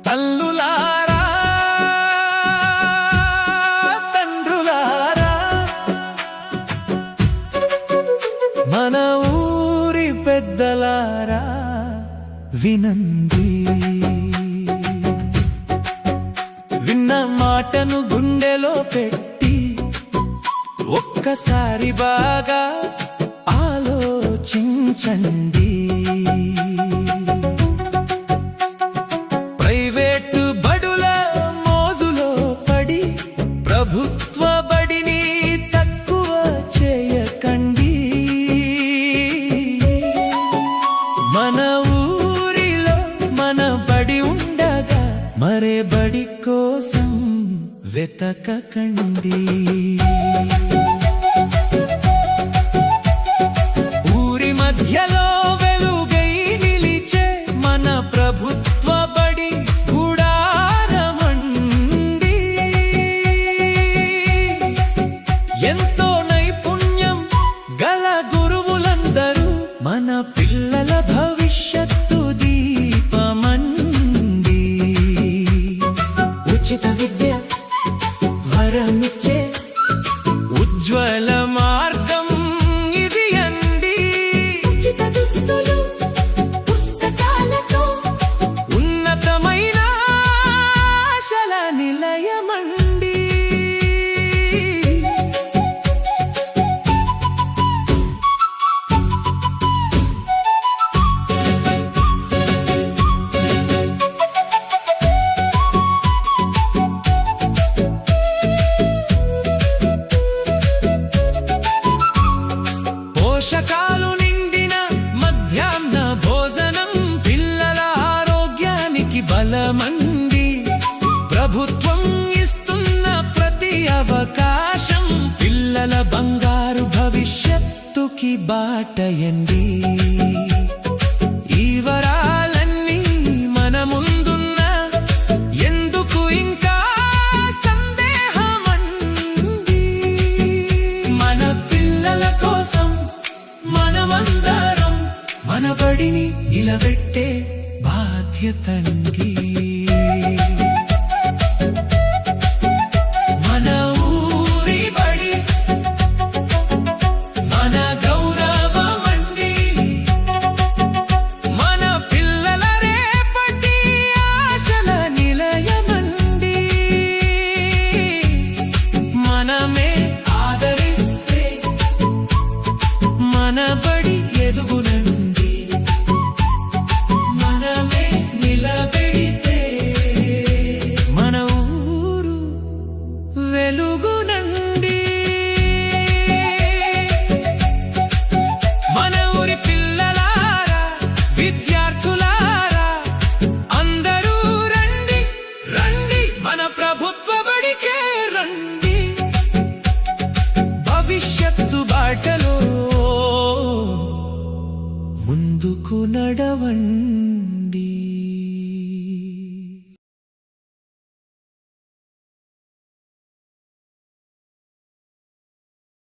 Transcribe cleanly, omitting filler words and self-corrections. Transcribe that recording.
తల్లులారా తండ్రులారా మన ఊరి పెద్దలారా వినండి, విన్న మాటను గుండెలో పెట్టి ఒక్కసారి బాగా ఆలోచించండి. ప్రైవేటు బడుల మోజులో పడి ప్రభుత్వ బడిని తక్కువ చేయకండి. మన ఊరిలో మన బడి ఉండగా మరే బడి కోసం వెతకకండి. ఊరి మధ్యలో వెలుగై నిలిచే మన ప్రభుత్వ బడి గుడారమండి. ఎంతో నైపుణ్యం గల గురువులందరూ మన పిల్లల భవిష్యత్తు దీపమండి. ఉచిత విద్య వరమిచ్చే ఉజ్వల మార్గం ఇది అండి. ఉచిత దుస్తులు పుస్తకాలతో ఉన్నతమైన ఆశల నిలయమండి. పోషకాలు నిండిన మధ్యాహ్న భోజనం పిల్లల ఆరోగ్యానికి బలమండి. ప్రభుత్వం ఇస్తున్న ప్రతి అవకాశం పిల్లల బంగారు భవిష్యత్తుకి బాటయండి. ఈ వరాలన్నీ మన ముందున్న ఎందుకు ఇంకా సందేహమండి. మన పిల్లల కోసం మనమందరం మన బడిని నిలబెట్టే బాధ్యతండి. మన ఊరి బడి మన గౌరవమండి. మన పిల్లల రేపటి ఆశల నిలయమండి. మనమే ఆదరిస్తే మన బడి ఎదుగునండి. మనమే నిలబెడితే మన ఊరు వెలుగునండి. మన ఊరి పిల్లలారా విద్యార్థులారా అందరూ రండి రండి మన ప్రభుత్వ బడికే రండి. భవిష్యత్తు బాటలో ముందుకు నడవండి.